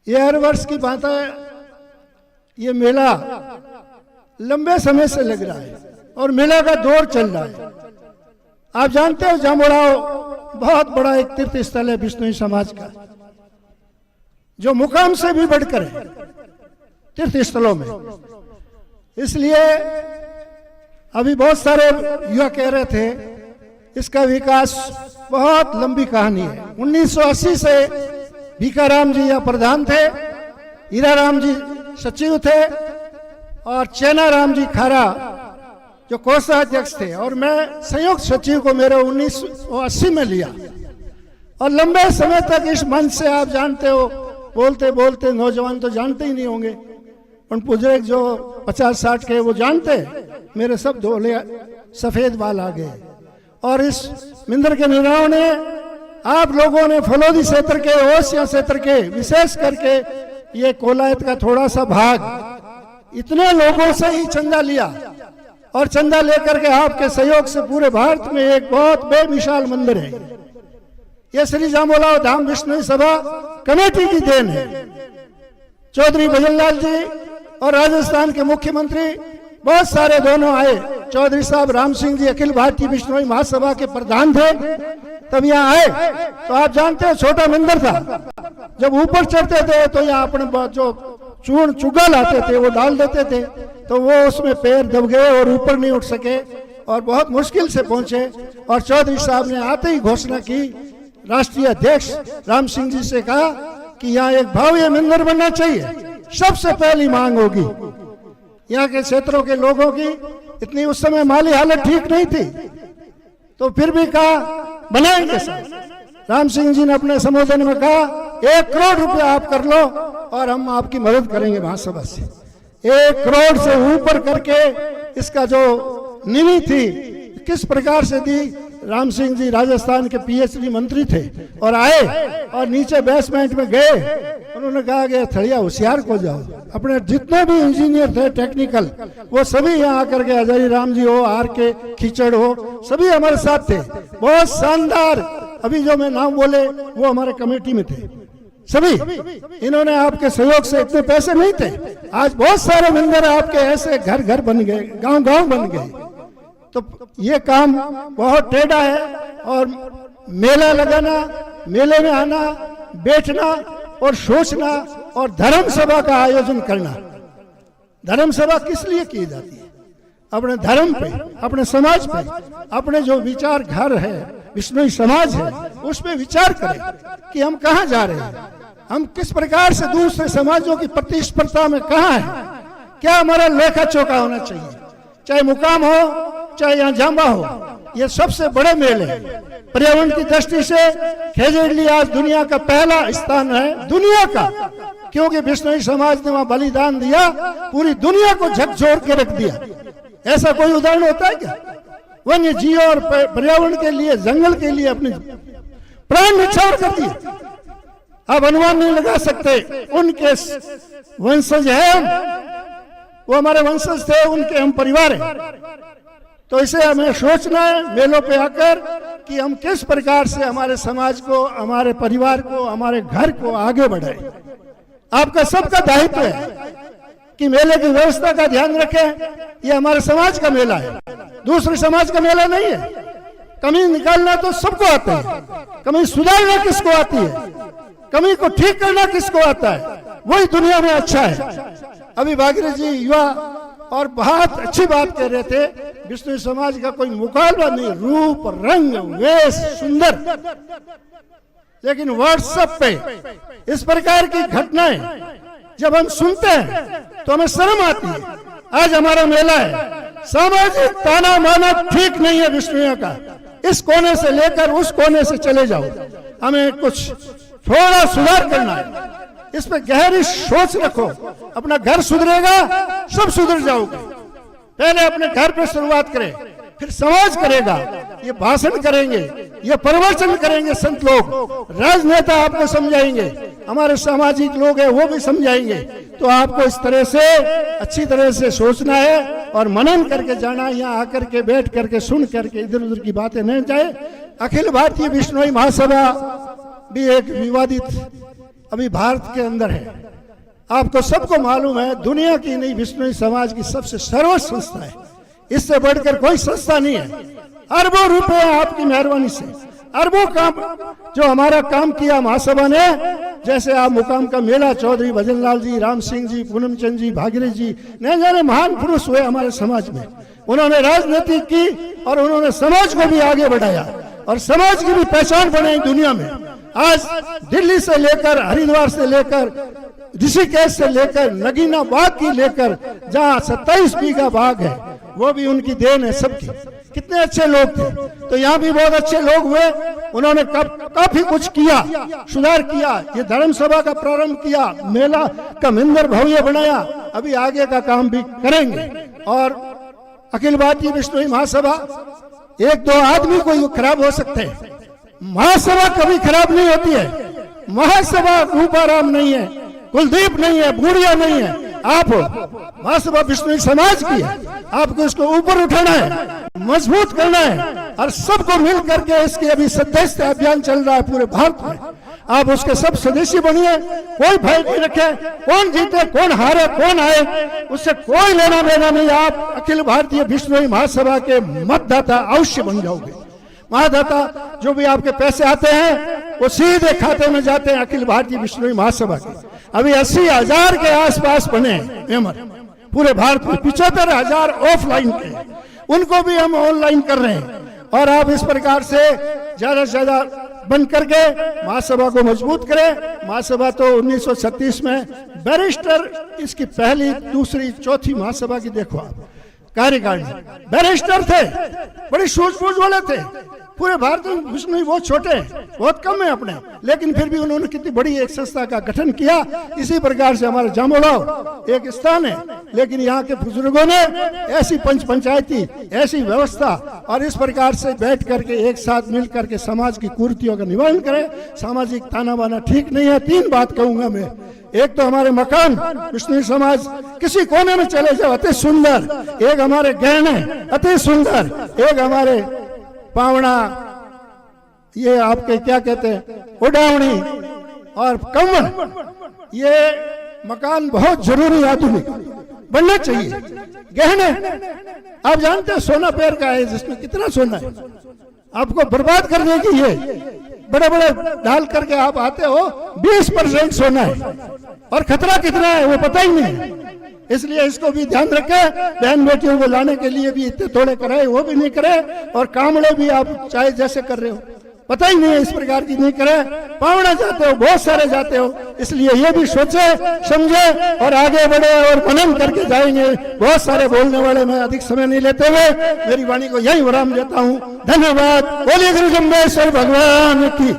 ये हर वर्ष की बात है। ये मेला लंबे समय से लग रहा है और मेला का दौर चल रहा है। आप जानते हो जामुड़ाओ बहुत बड़ा एक तीर्थ स्थल है बिश्नोई समाज का, जो मुकाम से भी बढ़कर है तीर्थ स्थलों में। इसलिए अभी बहुत सारे युवा कह रहे थे इसका विकास बहुत लंबी कहानी है। 1980 से भीखाराम जी यहाँ प्रधान थे, हीराराम जी सचिव थे और चेनाराम जी खारा जो कोषाध्यक्ष थे, और मैं संयुक्त सचिव को मेरे 1980 में लिया। और लंबे समय तक इस मंच से आप जानते हो, बोलते बोलते नौजवान तो जानते ही नहीं होंगे, पर बुजुर्ग जो 50-60 के वो जानते, मेरे सब धोले सफेद बाल आ गए। और इस मिंदर के निर्णयों ने, आप लोगों ने फलोदी क्षेत्र के, ओसिया क्षेत्र के, विशेष करके ये कोलायत का थोड़ा सा भाग, इतने लोगों से ही चंदा लिया और चंदा लेकर के आपके सहयोग से पूरे भारत में एक बहुत बेमिसाल मंदिर है। ये श्री जामुड़ाओ धाम बिश्नोई सभा कमेटी की देन है। चौधरी भजनलाल जी और राजस्थान के मुख्यमंत्री बहुत सारे दोनों आए। चौधरी साहब राम सिंह जी अखिल भारतीय बिश्नोई महासभा के प्रधान थे, तब यहाँ आए। तो आप जानते हो छोटा मंदिर था, जब ऊपर चढ़ते थे तो यहाँ अपने जो चूर्ण चुगा लाते थे वो डाल देते थे, तो वो उसमें पैर दब गए और ऊपर नहीं उठ सके और बहुत मुश्किल से पहुंचे। और चौधरी साहब ने आते ही घोषणा की, राष्ट्रीय अध्यक्ष राम सिंह जी से कहा कि यहाँ एक भव्य मंदिर बनना चाहिए, सबसे पहली मांग होगी। यहाँ के क्षेत्रों के लोगों की इतनी उस समय माली हालत ठीक नहीं थी, तो फिर भी कहा बनाएंगे सर। राम सिंह जी ने अपने संबोधन में कहा 1 करोड़ रुपया आप कर लो और हम आपकी मदद करेंगे महासभा से। 1 करोड़ से ऊपर करके इसका जो नींव थी किस प्रकार से दी। राम सिंह जी राजस्थान के पीएचडी मंत्री थे और आए और नीचे बेसमेंट में गए। उन्होंने कहा कि थड़िया होशियार को जाओ, अपने जितने भी इंजीनियर थे टेक्निकल वो सभी यहाँ आकर के, हजारी राम जी हो, आर के खिचड़ हो, सभी हमारे साथ थे। बहुत शानदार, अभी जो मैं नाम बोले वो हमारे कमेटी में थे सभी। इन्होंने आपके सहयोग से, इतने पैसे नहीं थे, आज बहुत सारे मंदिर आपके ऐसे घर घर बन गए, गांव गांव बन गए। तो ये काम बहुत टेढ़ा है। और मेला लगाना, मेले में आना, बैठना और सोचना और धर्म सभा का आयोजन करना। धर्म सभा किस लिए की जाती है? अपने धर्म पे, अपने समाज पे, अपने जो विचार घर है, बिश्नोई समाज है, उसमें विचार करें कि हम कहाँ जा रहे हैं, हम किस प्रकार से दूसरे समाजों की प्रतिस्पर्धा में कहाँ है, क्या हमारा लेखा चौका होना चाहिए। चाहे मुकाम हो, चाहे यहाँ जांबा हो, ये सबसे बड़े मेले हैं। पर्यावरण की दृष्टि से खेजड़ली आज दुनिया का पहला स्थान है, दुनिया का, क्योंकि बिश्नोई समाज ने वहां बलिदान दिया, पूरी दुनिया को झकझोर के रख दिया। ऐसा कोई उदाहरण होता है क्या? वन्य जीव और पर्यावरण के लिए, जंगल के लिए अपने प्राण न्यौछावर कर दिए। आप अनुमान नहीं लगा सकते। उनके वंशज है हम, वो हमारे वंशज थे, उनके हम परिवार हैं। तो इसे हमें सोचना है मेलों पे आकर कि हम किस प्रकार से हमारे समाज को, हमारे परिवार को, हमारे घर को आगे बढ़ाएं। आपका सबका दायित्व है कि मेले की व्यवस्था का ध्यान रखें। ये हमारे समाज का मेला है, दूसरे समाज का मेला नहीं है। कमी निकालना तो सबको आता है, कमी सुधारना किसको आती है, कमी को ठीक करना किसको आता है, वही दुनिया में अच्छा है। अभी भागीरथ जी युवा और बहुत अच्छी बात कह रहे थे, बिश्नोई समाज का कोई मुकाबला नहीं, रूप रंग वेश सुंदर। लेकिन व्हाट्सएप पे इस प्रकार की घटनाएं जब हम सुनते हैं तो हमें शर्म आती है। आज हमारा मेला है, सामाजिक ताना माना ठीक नहीं है बिश्नोइयों का। इस कोने से लेकर उस कोने से चले जाओ, हमें कुछ थोड़ा सुधार करना है। इस पे गहरी सोच रखो, अपना घर सुधरेगा सब सुधर जाओगे। पहले अपने घर पे शुरुआत करें, फिर समाज करेगा। ये भाषण करेंगे, ये प्रवचन करेंगे संत लोग, राजनेता आपको समझाएंगे, हमारे सामाजिक लोग हैं वो भी समझाएंगे। तो आपको इस तरह से अच्छी तरह से सोचना है और मनन करके जाना। यहाँ आकर के बैठ करके सुन करके इधर उधर की बातें नहीं जाए। अखिल भारतीय बिश्नोई महासभा भी एक विवादित अभी भारत के अंदर है। आपको सबको मालूम है, दुनिया की नहीं, बिश्नोई समाज की सबसे सर्वोच्च संस्था है। इससे बढ़कर कोई संस्था नहीं है। अरबों रुपए आपकी मेहरबानी से, अरबों काम जो हमारा काम किया महासभा ने, जैसे आप मुकाम का मेला, चौधरी भजनलाल जी, राम सिंह जी, पूनम चंद जी, भागीरथ जी, न जाने महान पुरुष हुए हमारे समाज में। उन्होंने राजनीति की और उन्होंने समाज को भी आगे बढ़ाया और समाज की भी पहचान बनाई दुनिया में। आज दिल्ली से लेकर, हरिद्वार से लेकर, ऋषिकेश से लेकर, नगीना बाग की लेकर, जहाँ 27 बीघा बाग है, वो भी उनकी देन है सबकी। कितने अच्छे लोग थे। तो यहाँ भी बहुत अच्छे लोग हुए। उन्होंने काफी कुछ किया, सुधार किया। ये धर्म सभा का प्रारंभ किया, मेला का मंदिर भव्य बनाया। अभी आगे का काम भी करेंगे। और अखिल भारतीय बिश्नोई महासभा, एक दो आदमी को खराब हो सकते हैं, महासभा कभी खराब नहीं होती है। महासभा रूपाराम नहीं है, कुलदीप नहीं है, बूढ़िया नहीं है, आप हो। महासभा बिश्नोई समाज की है। आपको इसको ऊपर उठाना है, मजबूत करना है और सबको मिल करके इसके अभी सदस्यता अभियान चल रहा है पूरे भारत में। आप उसके सब सदस्य बनिए, कोई भय नहीं रखे। कौन जीते, कौन हारे, कौन आए, उससे कोई लेना देना नहीं। आप अखिल भारतीय बिश्नोई महासभा के मतदाता अवश्य बन जाओगे। महादाता जो भी आपके पैसे आते हैं वो सीधे खाते में जाते हैं अखिल भारतीय बिश्नोई महासभा के। अभी 80,000 के आसपास बने मेंबर पूरे भारत में, 75,000 ऑफलाइन के, उनको भी हम ऑनलाइन कर रहे हैं। और आप इस प्रकार से ज्यादा से ज्यादा बन करके महासभा को मजबूत करें। महासभा तो 1936 में बैरिस्टर, इसकी पहली, दूसरी, चौथी महासभा की देखो आप कार्यकारिणी, बैरिस्टर थे, बड़ी सूझबूझ वाले थे। पूरे भारत में बिश्नोई बहुत छोटे हैं, बहुत कम है अपने, लेकिन फिर भी उन्होंने कितनी बड़ी एक संस्था का गठन किया। इसी प्रकार से हमारा जामोड़ाव एक स्थान है, लेकिन यहाँ के बुजुर्गों ने ऐसी पंचायती, ऐसी व्यवस्था और इस प्रकार से बैठ करके एक साथ मिल करके समाज की कुरीतियों का निवारण करें। सामाजिक ताना बाना ठीक नहीं है। 3 बात कहूंगा मैं। एक तो हमारे मकान बिश्नोई समाज किसी कोने में चले जाओ अति सुंदर, एक हमारे गहने अति सुंदर, एक हमारे पावड़ा, ये आपके क्या कहते हैं, उड़ावनी और कमल, ये मकान बहुत जरूरी आधुनिक बनना चाहिए। गहने आप जानते हैं सोना पैर का है, जिसमें कितना सोना है, आपको बर्बाद करने की ये बड़े बड़े डाल करके आप आते हो, 20% सोना है और खतरा कितना है वो पता ही नहीं है। इसलिए इसको भी ध्यान रखें। बहन बेटियों को लाने के लिए भी इतने थोड़े कराए, वो भी नहीं करे। और कामड़े भी आप चाहे जैसे कर रहे हो, पता ही नहीं है, इस प्रकार की नहीं करे। पावड़ा जाते हो, बहुत सारे जाते हो, इसलिए ये भी सोचे समझे और आगे बढ़े और मनन करके जाएंगे। बहुत सारे बोलने वाले, मैं अधिक समय नहीं लेते हुए मेरी वाणी को यही विराम देता हूँ। धन्यवाद। बोलिए गुरु जम्बेश्वर भगवान की।